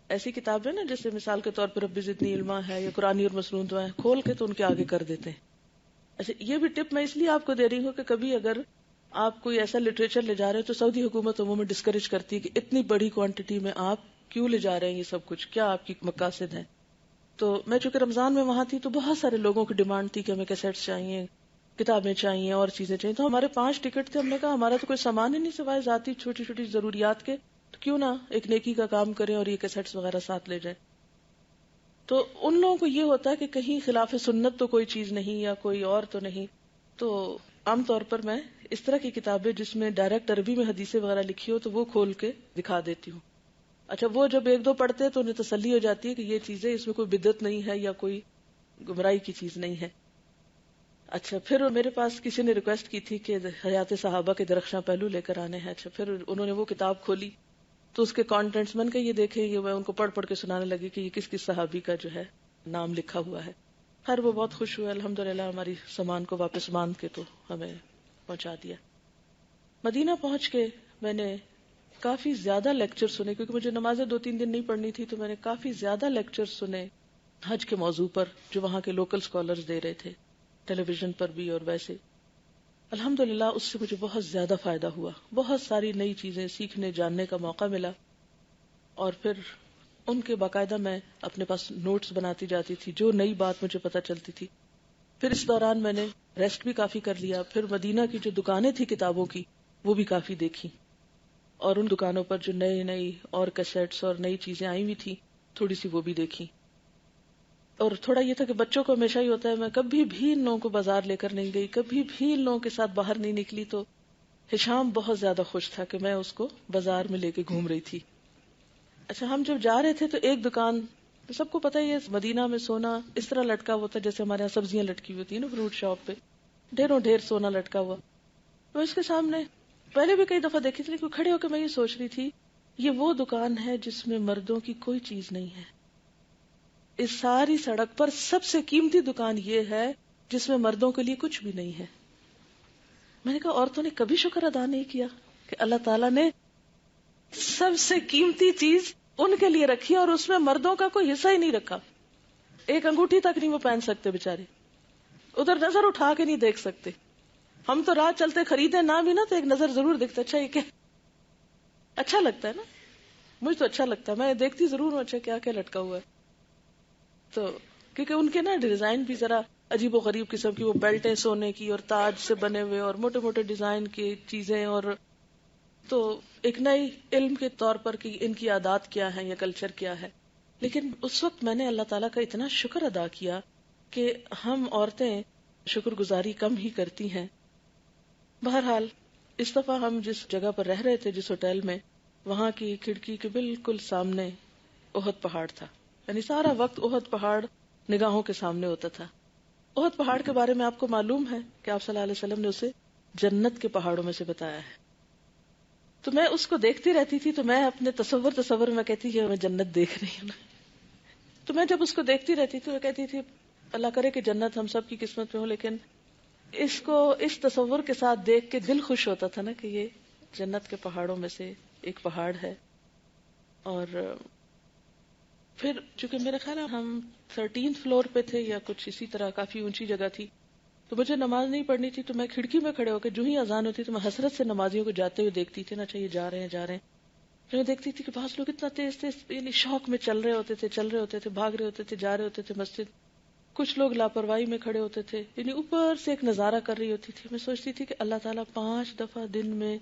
ایسی کتابیں نا جیسے مثال کے طور پر رب زدنی علما ہے یا قرآنی اور مسنون دعائیں کھول کے تو ان کے آگے کر دیتے ہیں. اچھا یہ بھی ٹپ میں اس لیے آپ کو دے رہی ہوں کہ کبھی اگر آپ کوئی ایسا لٹریچر لے جا رہے ہیں تو سعودی حکومت عموماً ڈسکریج کرتی ہے کہ اتنی بڑی کوانٹٹی میں آپ کیوں لے جا رہے ہیں, یہ سب کچھ کیا آپ کی مقاصد ہیں. تو میں چونکہ رمضان میں وہاں تھی تو بہت سارے لوگوں کی ڈیمانڈ تھی کہ ہمیں کیسٹس چاہیے, کتابیں چاہیے, اور چیزیں چاہیے. تو ہمارے 5 ٹکٹ تھے. ہم نے کہا ہمارا تو کوئی سامان ہی نہیں سوائے ذاتی چھوٹی چھوٹی ضروریات کے, تو کیوں نہ ایک نیکی کا کام کریں اور یہ کیسٹس وغیرہ ساتھ لے جائیں. تو ان لوگوں کو یہ ہوتا ہے کہ کہیں خلاف سنت تو کوئی چیز نہیں یا کوئی اور تو نہیں. تو عام طور پر میں اس طرح کی کتابیں جس میں ڈائریکٹ عربی میں حدیثیں وغیرہ لکھی ہو تو وہ کھول کے دکھا دیتی ہوں. اچھا وہ جب 1-2 پڑھتے ہیں تو انہیں تسلی ہو جاتی ہے کہ یہ چیزیں اس میں کوئی بدعت نہیں ہے یا کوئی گمراہی کی چیز نہیں ہے. اچھا پھر میرے پاس کسی نے ریکویسٹ کی تھی کہ حیات صحابہ کے درخشاں پہلو لے کر آنے ہیں. اچھا پھر انہوں نے وہ کتاب کھولی تو اس کے کانٹینٹس من کے یہ دیکھے, یہ میں ان کو پڑھ کے سنانے لگی کہ یہ کس کس صحابی کا جو ہے نام لکھا ہوا ہے. خیر وہ بہت خوش ہوئے الحمدللہ, ہماری سامان کو واپس باندھ کے تو ہمیں پہنچا دیا. مدینہ پہنچ کے میں نے کافی زیادہ لیکچر سنے, کیونکہ مجھے نمازیں 2-3 دن نہیں پڑھنی تھی, تو میں نے کافی زیادہ لیکچر سنے حج کے موضوع پر جو وہاں کے لوکل اسکالرز دے رہے تھے, ٹیلی ویژن پر بھی اور ویسے. الحمدللہ اس سے مجھے بہت زیادہ فائدہ ہوا, بہت ساری نئی چیزیں سیکھنے جاننے کا موقع ملا. اور پھر ان کے باقاعدہ میں اپنے پاس نوٹس بناتی جاتی تھی جو نئی بات مجھے پتہ چلتی تھی. پھر اس دوران میں نے ریسٹ بھی کافی کر لیا. پھر مدینہ کی جو دکانیں تھی کتابوں کی وہ بھی کافی دیکھی, اور ان دکانوں پر جو نئی اور کیسٹس اور نئی چیزیں آئی ہوئی تھی تھوڑی سی وہ بھی دیکھی. اور تھوڑا یہ تھا کہ بچوں کو ہمیشہ ہی ہوتا ہے, میں کبھی بھی ان لوگوں کو بازار لے کر نہیں گئی, کبھی بھی ان لوگوں کے ساتھ باہر نہیں نکلی. تو ہشام بہت زیادہ خوش تھا کہ میں اس کو بازار میں لے کے گھوم رہی تھی. اچھا ہم جب جا رہے تھے تو ایک دکان, تو سب کو پتہ ہی ہے مدینہ میں سونا اس طرح لٹکا ہوا تھا جیسے ہمارے یہاں سبزیاں لٹکی ہوئی ہوتی ہیں نا فروٹ شاپ پہ, ڈھیر سونا لٹکا ہوا. تو اس کے سامنے پہلے بھی کئی دفعہ دیکھی تھی, لیکن کھڑے ہو کے میں یہ سوچ رہی تھی یہ وہ دکان ہے جس میں مردوں کی کوئی چیز نہیں ہے. اس ساری سڑک پر سب سے قیمتی دکان یہ ہے جس میں مردوں کے لیے کچھ بھی نہیں ہے. میں نے کہا عورتوں نے کبھی شکر ادا نہیں کیا کہ اللہ تعالیٰ نے سب سے قیمتی چیز ان کے لیے رکھی اور اس میں مردوں کا کوئی حصہ ہی نہیں رکھا. ایک انگوٹھی تک نہیں وہ پہن سکتے بیچارے, ادھر نظر اٹھا کے نہیں دیکھ سکتے. ہم تو رات چلتے خریدے نہ بھی نا تو ایک نظر ضرور دیکھتے, اچھا یہ کیا, اچھا لگتا ہے نا, مجھے تو اچھا لگتا ہے, میں دیکھتی ضرور ہوں اچھا کیا کیا لٹکا ہوا ہے. تو کیونکہ ان کے نا ڈیزائن بھی ذرا عجیب و غریب قسم کی, وہ بیلٹیں سونے کی اور تاج سے بنے ہوئے اور موٹے موٹے ڈیزائن کی چیزیں. اور تو ایک نئی علم کے طور پر کہ ان کی عادات کیا ہے یا کلچر کیا ہے. لیکن اس وقت میں نے اللہ تعالیٰ کا اتنا شکر ادا کیا کہ ہم عورتیں شکر گزاری کم ہی کرتی ہیں. بہرحال اس دفعہ ہم جس جگہ پر رہ رہے تھے, جس ہوٹل میں, وہاں کی کھڑکی کے بالکل سامنے احد پہاڑ تھا، یعنی سارا وقت احد پہاڑ نگاہوں کے سامنے ہوتا تھا. احد پہاڑ کے بارے میں آپ کو معلوم ہے کہ آپ صلی اللہ علیہ وسلم نے اسے جنت کے پہاڑوں میں سے بتایا ہے. تو میں اس کو دیکھتی رہتی تھی، تو میں اپنے تصور میں کہتی کہ میں جنت دیکھ رہی ہوں. تو میں جب اس کو دیکھتی رہتی تھی، میں کہتی تھی اللہ کرے کہ جنت ہم سب کی قسمت میں ہو، لیکن اس کو اس تصور کے ساتھ دیکھ کے دل خوش ہوتا تھا نا کہ یہ جنت کے پہاڑوں میں سے ایک پہاڑ ہے. اور پھر چونکہ میرا خیال ہے ہم 13 فلور پہ تھے یا کچھ اسی طرح، کافی اونچی جگہ تھی، تو مجھے نماز نہیں پڑھنی تھی. تو میں کھڑکی میں کھڑے ہو کے جو ہی اذان ہوتی تو میں حسرت سے نمازیوں کو جاتے ہوئے دیکھتی تھی نا، اچھا یہ جا رہے ہیں. پھر میں دیکھتی تھی کہ بعض لوگ اتنا تیز یعنی شوق میں چل رہے ہوتے تھے، بھاگ رہے ہوتے تھے، جا رہے ہوتے تھے مسجد. کچھ لوگ لاپرواہی میں کھڑے ہوتے تھے، یعنی اوپر سے ایک نظارہ کر رہی ہوتی تھی. میں سوچتی تھی کہ اللہ تعالیٰ 5 دفعہ دن میں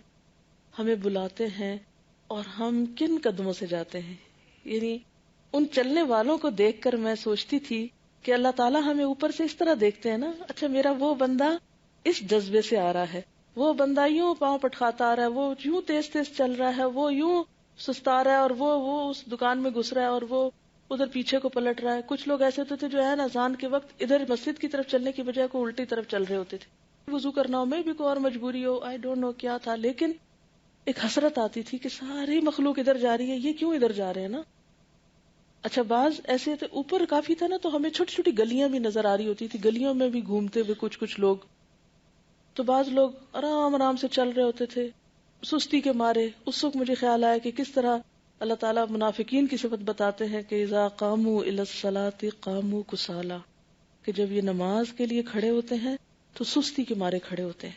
ہمیں بلاتے ہیں اور ہم کن قدموں سے جاتے ہیں. یعنی ان چلنے والوں کو دیکھ کر میں سوچتی تھی کہ اللہ تعالیٰ ہمیں اوپر سے اس طرح دیکھتے ہیں نا، اچھا میرا وہ بندہ اس جذبے سے آ رہا ہے، وہ بندہ یوں پاؤں پٹکھاتا آ رہا ہے، وہ یوں تیز تیز چل رہا ہے، وہ یوں سستا رہا ہے، اور وہ اس دکان میں گھس رہا ہے، اور وہ ادھر پیچھے کو پلٹ رہا ہے. کچھ لوگ ایسے ہوتے تھے جو ہے اذان کے وقت ادھر مسجد کی طرف چلنے کی بجائے کو الٹی طرف چل رہے ہوتے تھے. وضو کرنا ہو، میں بھی کوئی اور مجبوری ہو، آئی ڈونٹ نو کیا تھا، لیکن ایک حسرت آتی تھی کہ ساری مخلوق ادھر جا رہی ہے، یہ کیوں ادھر جا رہے ہیں نا. اچھا بعض ایسے تھے اوپر کافی تھا نا، تو ہمیں چھوٹی چھوٹی گلیاں بھی نظر آ رہی ہوتی تھی، گلیوں میں بھی گھومتے ہوئے کچھ لوگ. تو بعض لوگ آرام آرام سے چل رہے ہوتے تھے سستی کے مارے. اس وقت مجھے خیال آیا کہ کس طرح اللہ تعالیٰ منافقین کی صفت بتاتے ہیں کہ اذا قاموا الی الصلاۃ قاموا کسالى، کہ جب یہ نماز کے لیے کھڑے ہوتے ہیں تو سستی کے مارے کھڑے ہوتے ہیں.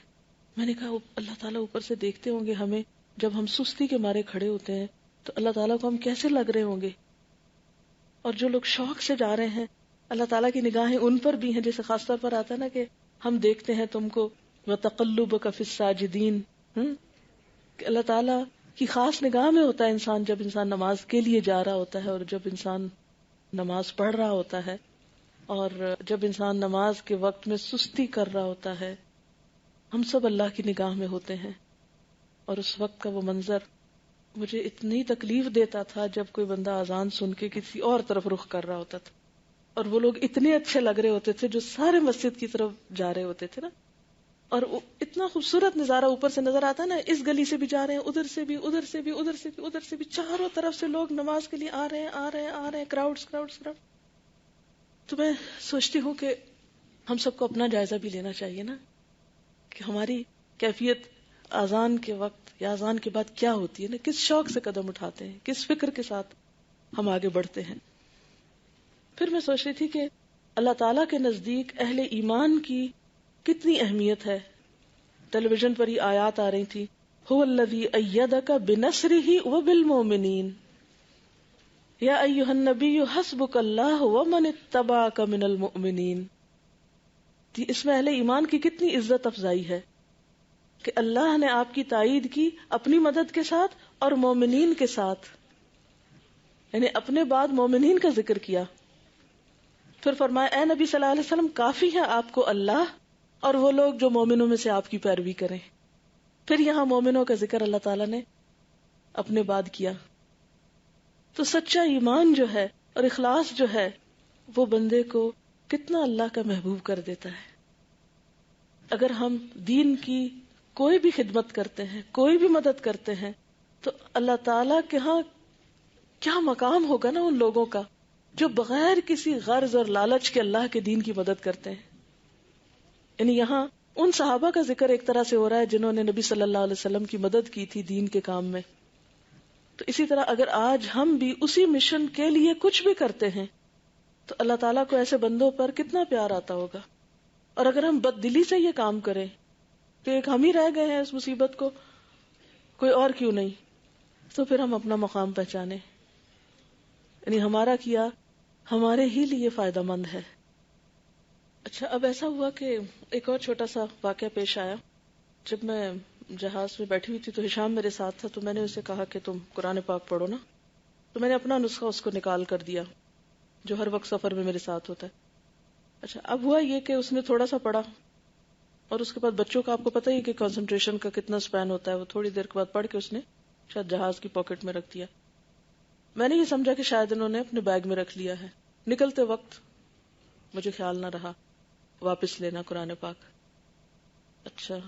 میں نے کہا اللہ تعالیٰ اوپر سے دیکھتے ہوں گے ہمیں جب ہم سستی کے مارے کھڑے ہوتے ہیں تو اللہ تعالیٰ کو ہم کیسے لگ رہے ہوں گے. اور جو لوگ شوق سے جا رہے ہیں اللہ تعالیٰ کی نگاہیں ان پر بھی ہیں، جیسے خاص طور پر آتا ہے نا کہ ہم دیکھتے ہیں تم کو وَتَقَلُّبَكَ فِي السَّاجِدِينَ، کہ اللہ تعالیٰ کی خاص نگاہ میں ہوتا ہے انسان جب انسان نماز کے لیے جا رہا ہوتا ہے، اور جب انسان نماز پڑھ رہا ہوتا ہے، اور جب انسان نماز کے وقت میں سستی کر رہا ہوتا ہے. ہم سب اللہ کی نگاہ میں ہوتے ہیں. اور اس وقت کا وہ منظر مجھے اتنی تکلیف دیتا تھا جب کوئی بندہ اذان سن کے کسی اور طرف رخ کر رہا ہوتا تھا، اور وہ لوگ اتنے اچھے لگ رہے ہوتے تھے جو سارے مسجد کی طرف جا رہے ہوتے تھے نا. اور اتنا خوبصورت نظارہ اوپر سے نظر آتا ہے نا، اس گلی سے بھی جا رہے ہیں، ادھر سے بھی، ادھر سے بھی، ادھر سے بھی، ادھر سے بھی، چاروں طرف سے لوگ نماز کے لیے آ رہے ہیں، کراؤڈز. تو میں سوچتی ہوں کہ ہم سب کو اپنا جائزہ بھی لینا چاہیے نا کہ ہماری کیفیت اذان کے وقت یا اذان کے بعد کیا ہوتی ہے نا، کس شوق سے قدم اٹھاتے ہیں، کس فکر کے ساتھ ہم آگے بڑھتے ہیں. پھر میں سوچ رہی تھی کہ اللہ تعالیٰ کے نزدیک اہل ایمان کی کتنی اہمیت ہے. ٹیلی ویژن پر ہی آیات آ رہی تھی، هو الذی ایدک بنصرہ وبالمؤمنین یا ایھا النبی حسبک اللہ ومن اتبعک من المؤمنین. اس میں اہل ایمان کی کتنی عزت افزائی ہے کہ اللہ نے آپ کی تائید کی اپنی مدد کے ساتھ اور مومنین کے ساتھ، یعنی اپنے بعد مومنین کا ذکر کیا. پھر فرمایا اے نبی صلی اللہ علیہ وسلم کافی ہے آپ کو اللہ اور وہ لوگ جو مومنوں میں سے آپ کی پیروی کریں. پھر یہاں مومنوں کا ذکر اللہ تعالیٰ نے اپنے بعد کیا. تو سچا ایمان جو ہے اور اخلاص جو ہے وہ بندے کو کتنا اللہ کا محبوب کر دیتا ہے. اگر ہم دین کی کوئی بھی خدمت کرتے ہیں، کوئی بھی مدد کرتے ہیں، تو اللہ تعالیٰ کے ہاں کیا مقام ہوگا نا ان لوگوں کا جو بغیر کسی غرض اور لالچ کے اللہ کے دین کی مدد کرتے ہیں. یعنی یہاں ان صحابہ کا ذکر ایک طرح سے ہو رہا ہے جنہوں نے نبی صلی اللہ علیہ وسلم کی مدد کی تھی دین کے کام میں. تو اسی طرح اگر آج ہم بھی اسی مشن کے لیے کچھ بھی کرتے ہیں تو اللہ تعالیٰ کو ایسے بندوں پر کتنا پیار آتا ہوگا. اور اگر ہم بد دلی سے یہ کام کریں کہ ایک ہم ہی رہ گئے ہیں اس مصیبت کو، کوئی اور کیوں نہیں، تو پھر ہم اپنا مقام پہچانے. یعنی ہمارا کیا ہمارے ہی لیے فائدہ مند ہے. اچھا اب ایسا ہوا کہ ایک اور چھوٹا سا واقعہ پیش آیا. جب میں جہاز میں بیٹھی ہوئی تھی تو ہشام میرے ساتھ تھا، تو میں نے اسے کہا کہ تم قرآن پاک پڑھو نا. تو میں نے اپنا نسخہ اس کو نکال کر دیا جو ہر وقت سفر میں میرے ساتھ ہوتا ہے. اچھا اب ہوا یہ کہ اس نے تھوڑا سا پڑھا، اور اس کے بعد بچوں کا آپ کو پتہ ہی کہ کنسنٹریشن کا کتنا سپین ہوتا ہے، وہ تھوڑی دیر کے بعد پڑھ کے اس نے شاید جہاز کی پاکٹ میں رکھ دیا. میں نے یہ سمجھا کہ شاید انہوں نے اپنے بیگ میں رکھ لیا ہے. نکلتے وقت مجھے خیال نہ رہا واپس لینا قرآن پاک. اچھا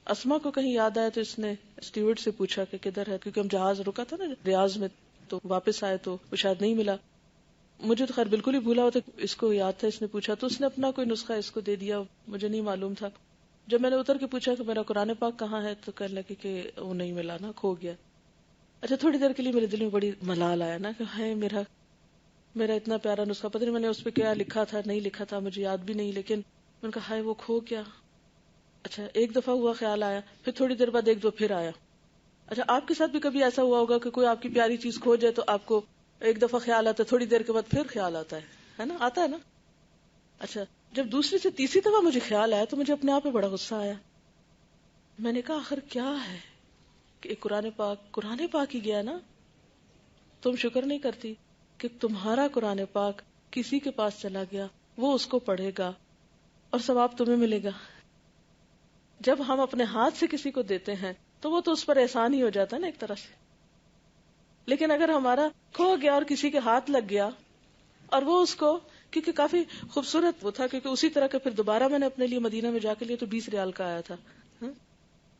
اسما کو کہیں یاد آیا تو اس نے اسٹیورڈ سے پوچھا کہ کدھر ہے، کیونکہ ہم جہاز رکا تھا نا ریاض میں، تو واپس آئے تو وہ شاید نہیں ملا. مجھے تو خیر بالکل ہی بھولا ہوتا، اس کو یاد تھا، اس نے پوچھا تو اس نے اپنا کوئی نسخہ اس کو دے دیا، مجھے نہیں معلوم تھا. جب میں نے اتر کے پوچھا کہ میرا قرآن پاک کہاں ہے تو کہنے لگے کہ وہ نہیں ملا نا، کھو گیا. اچھا تھوڑی دیر کے لیے میرے دل میں بڑی ملال آیا نا کہ ہائے میرا اتنا پیارا نسخہ، پتہ نہیں میں نے اس پہ کیا لکھا تھا نہیں لکھا تھا مجھے یاد بھی نہیں، لیکن میں نے کہا ہائے وہ کھو گیا. اچھا ایک دفعہ ہوا خیال آیا، پھر تھوڑی دیر بعد ایک دو پھر آیا. اچھا آپ کے ساتھ بھی کبھی ایسا ہوا ہوگا کہ کوئی آپ کی پیاری چیز کھو جائے تو آپ کو ایک دفعہ خیال آتا ہے، تھوڑی دیر کے بعد پھر خیال آتا ہے نا، آتا ہے نا. اچھا جب دوسری سے تیسری دفعہ مجھے خیال آیا تو مجھے اپنے آپ پہ بڑا غصہ آیا. میں نے کہا آخر کیا ہے کہ قرآن پاک ہی گیا نا، تم شکر نہیں کرتی کہ تمہارا قرآن پاک کسی کے پاس چلا گیا، وہ اس کو پڑھے گا اور ثواب تمہیں ملے گا. جب ہم اپنے ہاتھ سے کسی کو دیتے ہیں تو وہ تو اس پر احسان ہی ہو جاتا ہے نا ایک طرح سے. لیکن اگر ہمارا کھو گیا اور کسی کے ہاتھ لگ گیا اور وہ اس کو، کیونکہ کافی خوبصورت وہ تھا، کیونکہ اسی طرح کا پھر دوبارہ میں نے اپنے لیے مدینہ میں جا کے لیا تو 20 ریال کا آیا تھا.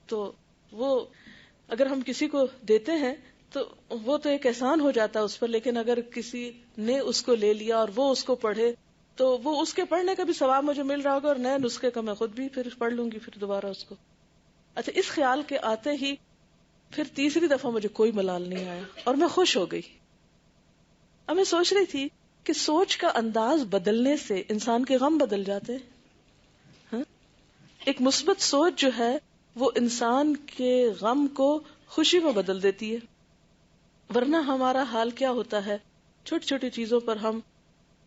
تو وہ اگر ہم کسی کو دیتے ہیں تو وہ تو ایک احسان ہو جاتا ہے اس پر، لیکن اگر کسی نے اس کو لے لیا اور وہ اس کو پڑھے تو وہ اس کے پڑھنے کا بھی ثواب مجھے مل رہا ہوگا اور نئے نسخے کا میں خود بھی پھر پڑھ لوں گی پھر دوبارہ اس کو. اچھا اس خیال کے آتے ہی پھر تیسری دفعہ مجھے کوئی ملال نہیں آیا اور میں خوش ہو گئی. اب میں سوچ رہی تھی کہ سوچ کا انداز بدلنے سے انسان کے غم بدل جاتے. ایک مثبت سوچ جو ہے وہ انسان کے غم کو خوشی میں بدل دیتی ہے. ورنہ ہمارا حال کیا ہوتا ہے، چھوٹی چھوٹی چیزوں پر ہم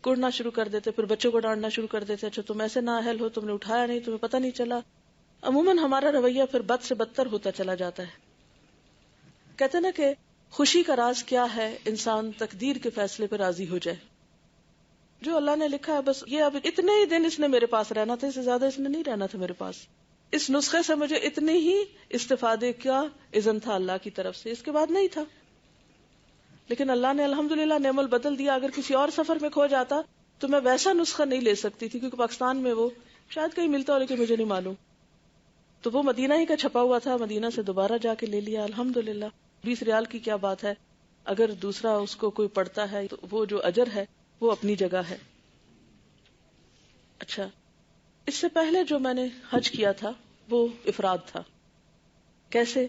کڑنا شروع کر دیتے، پھر بچوں کو ڈانٹنا شروع کر دیتے، اچھا تم ایسے نااہل ہو، تم نے اٹھایا نہیں، تمہیں پتہ نہیں چلا. عموماً ہمارا رویہ پھر بد سے بدتر ہوتا چلا جاتا ہے. کہتے نا کہ خوشی کا راز کیا ہے، انسان تقدیر کے فیصلے پہ راضی ہو جائے. جو اللہ نے لکھا ہے بس یہ، اب اتنے ہی دن اس نے میرے پاس رہنا تھا، اس سے زیادہ اس نے نہیں رہنا تھا میرے پاس. اس نسخے سے مجھے اتنے ہی استفادے کا اذن تھا اللہ کی طرف سے، اس کے بعد نہیں تھا. لیکن اللہ نے الحمدللہ نعم البدل دیا. اگر کسی اور سفر میں کھو جاتا تو میں ویسا نسخہ نہیں لے سکتی تھی، کیونکہ پاکستان میں وہ شاید کہیں ملتا ہو لیکن مجھے نہیں معلوم. تو وہ مدینہ ہی کا چھپا ہوا تھا، مدینہ سے دوبارہ جا کے لے لیا الحمدللہ. 20 ریال کی کیا بات ہے، اگر دوسرا اس کو کوئی پڑھتا ہے تو وہ جو اجر ہے وہ اپنی جگہ ہے. اچھا اس سے پہلے جو میں نے حج کیا تھا وہ افراد تھا. کیسے؟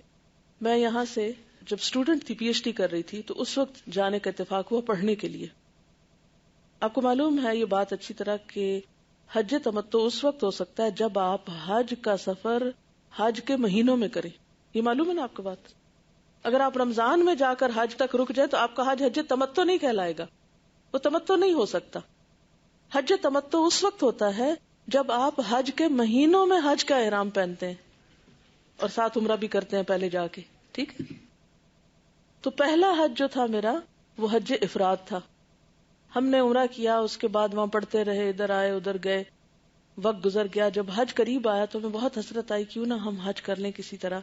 میں یہاں سے جب اسٹوڈنٹ تھی، پی ایچ ڈی کر رہی تھی، تو اس وقت جانے کا اتفاق ہوا پڑھنے کے لیے. آپ کو معلوم ہے یہ بات اچھی طرح کہ حج تمتع اس وقت ہو سکتا ہے جب آپ حج کا سفر حج کے مہینوں میں کریں. یہ معلوم ہے نا آپ کو بات؟ اگر آپ رمضان میں جا کر حج تک رک جائے تو آپ کا حج تمتع نہیں کہلائے گا، وہ تمتع نہیں ہو سکتا. حج تمتع اس وقت ہوتا ہے جب آپ حج کے مہینوں میں حج کا احرام پہنتے ہیں اور ساتھ عمرہ بھی کرتے ہیں پہلے جا کے. ٹھیک ہے، تو پہلا حج جو تھا میرا وہ حج افراد تھا. ہم نے عمرہ کیا، اس کے بعد وہاں پڑھتے رہے، ادھر آئے ادھر گئے، وقت گزر گیا. جب حج قریب آیا تو میں بہت حسرت آئی، کیوں نہ ہم حج کر لیں کسی طرح.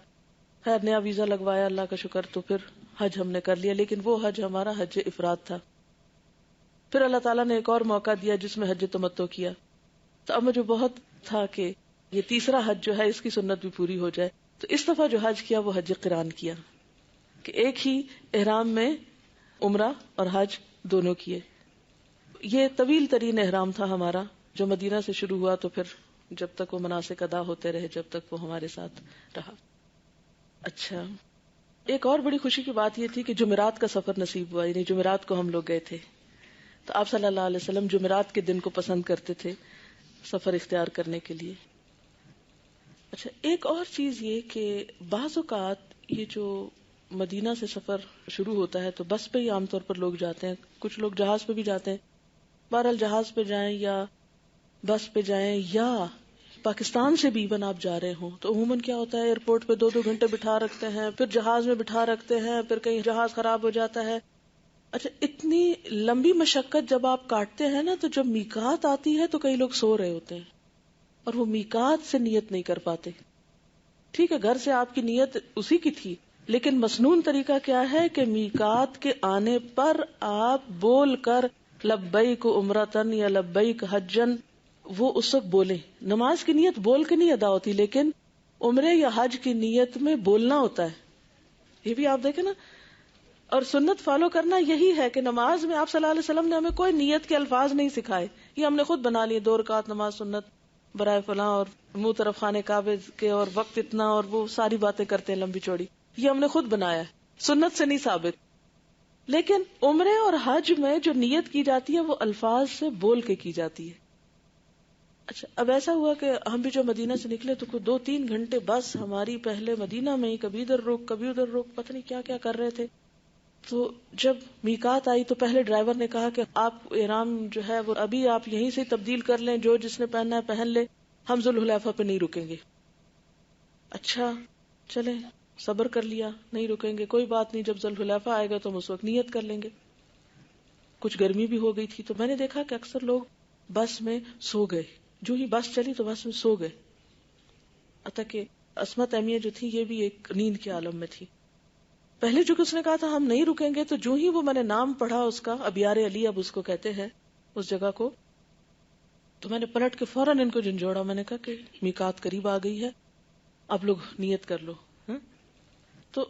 خیر نیا ویزا لگوایا، اللہ کا شکر، تو پھر حج ہم نے کر لیا. لیکن وہ حج ہمارا حج افراد تھا. پھر اللہ تعالیٰ نے ایک اور موقع دیا جس میں حج تمتع کیا. تو اب مجھے بہت تھا کہ یہ تیسرا حج جو ہے اس کی سنت بھی پوری ہو جائے. تو اس دفعہ جو حج کیا وہ حج قران کیا، کہ ایک ہی احرام میں عمرہ اور حج دونوں کیے. یہ طویل ترین احرام تھا ہمارا جو مدینہ سے شروع ہوا تو پھر جب تک وہ مناسک ادا ہوتے رہے، جب تک وہ ہمارے ساتھ رہا. اچھا ایک اور بڑی خوشی کی بات یہ تھی کہ جمعرات کا سفر نصیب ہوا، یعنی جمعرات کو ہم لوگ گئے تھے. تو آپ صلی اللہ علیہ وسلم جمعرات کے دن کو پسند کرتے تھے سفر اختیار کرنے کے لیے. اچھا ایک اور چیز یہ کہ بعض اوقات یہ جو مدینہ سے سفر شروع ہوتا ہے تو بس پہ ہی عام طور پر لوگ جاتے ہیں، کچھ لوگ جہاز پہ بھی جاتے ہیں. بہرحال جہاز پہ جائیں یا بس پہ جائیں یا پاکستان سے بھی ایون آپ جا رہے ہوں تو عموماً کیا ہوتا ہے ایئرپورٹ پہ 2-2 گھنٹے بٹھا رکھتے ہیں، پھر جہاز میں بٹھا رکھتے ہیں، پھر کہیں جہاز خراب ہو جاتا ہے. اچھا اتنی لمبی مشقت جب آپ کاٹتے ہیں نا تو جب میقات آتی ہے تو کئی لوگ سو رہے ہوتے ہیں اور وہ میقات سے نیت نہیں کر پاتے. ٹھیک ہے گھر سے آپ کی نیت اسی کی تھی لیکن مسنون طریقہ کیا ہے کہ میقات کے آنے پر آپ بول کر لبیک عمرتن یا لبیک حجن وہ اس وقت بولیں. نماز کی نیت بول کے نہیں ادا ہوتی، لیکن عمرے یا حج کی نیت میں بولنا ہوتا ہے. یہ بھی آپ دیکھیں نا. اور سنت فالو کرنا یہی ہے کہ نماز میں آپ صلی اللہ علیہ وسلم نے ہمیں کوئی نیت کے الفاظ نہیں سکھائے، یہ ہم نے خود بنا لیے. 2 رکعت نماز سنت برائے فلاں اور منہ طرف خانے کعبے کے اور وقت اتنا اور وہ ساری باتیں کرتے ہیں لمبی چوڑی، یہ ہم نے خود بنایا ہے، سنت سے نہیں ثابت. لیکن عمرے اور حج میں جو نیت کی جاتی ہے وہ الفاظ سے بول کے کی جاتی ہے. اچھا، اب ایسا ہوا کہ ہم بھی جو مدینہ سے نکلے تو 2-3 گھنٹے بس ہماری پہلے مدینہ میں ہی کبھی ادھر روک کبھی ادھر روک، پتہ نہیں کیا کیا کر رہے تھے. تو جب میقات آئی تو پہلے ڈرائیور نے کہا کہ آپ احرام جو ہے وہ ابھی آپ یہیں سے تبدیل کر لیں، جو جس نے پہننا ہے پہن لے، ہم ذوالحلیفہ پہ نہیں رکیں گے. اچھا چلیں، صبر کر لیا، نہیں رکیں گے، کوئی بات نہیں، جب ذوالحلیفہ آئے گا تو ہم اس وقت نیت کر لیں گے. کچھ گرمی بھی ہو گئی تھی تو میں نے دیکھا کہ اکثر لوگ بس میں سو گئے، جو ہی بس چلی تو بس میں سو گئے. حتیٰ کہ اسما تیمیہ جو تھی یہ بھی ایک نیند کے عالم میں تھی. پہلے جو کہ اس نے کہا تھا ہم نہیں رکیں گے، تو جو ہی وہ میں نے نام پڑھا اس کا، ابیار علی اب اس کو کہتے ہیں اس جگہ کو، تو میں نے پلٹ کے فوراً ان کو جھنجھوڑا. میں نے کہا کہ میقات قریب آ گئی ہے، اب لوگ نیت کر لو. تو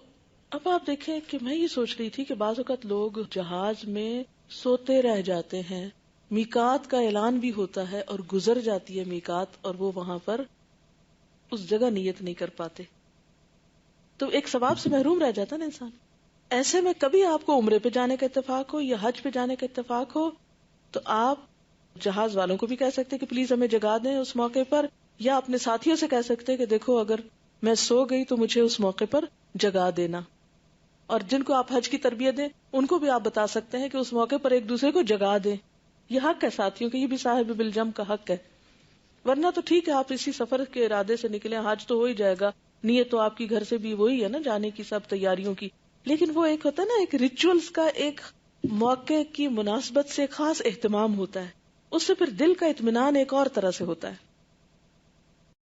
اب آپ دیکھیں کہ میں یہ سوچ رہی تھی کہ بعض اوقات لوگ جہاز میں سوتے رہ جاتے ہیں، میقات کا اعلان بھی ہوتا ہے اور گزر جاتی ہے میقات اور وہ وہاں پر اس جگہ نیت نہیں کر پاتے، تو ایک ثواب سے محروم رہ جاتا نا انسان. ایسے میں کبھی آپ کو عمرے پہ جانے کا اتفاق ہو یا حج پہ جانے کا اتفاق ہو تو آپ جہاز والوں کو بھی کہہ سکتے کہ پلیز ہمیں جگا دیں اس موقع پر، یا اپنے ساتھیوں سے کہہ سکتے کہ دیکھو اگر میں سو گئی تو مجھے اس موقع پر جگا دینا. اور جن کو آپ حج کی تربیت دیں ان کو بھی آپ بتا سکتے ہیں کہ اس موقع پر ایک دوسرے کو جگا دیں. یہ حق ہے ساتھیوں کے، یہ بھی صاحب بالجم کا حق ہے. ورنہ تو ٹھیک ہے آپ اسی سفر کے ارادے سے نکلے، حج تو ہو ہی جائے گا، نیت تو آپ کی گھر سے بھی وہی ہے نا جانے کی، سب تیاریوں کی. لیکن وہ ایک ہوتا ہے نا، ایک ریچولز کا ایک موقع کی مناسبت سے خاص اہتمام ہوتا ہے، اس سے پھر دل کا اطمینان ایک اور طرح سے ہوتا ہے.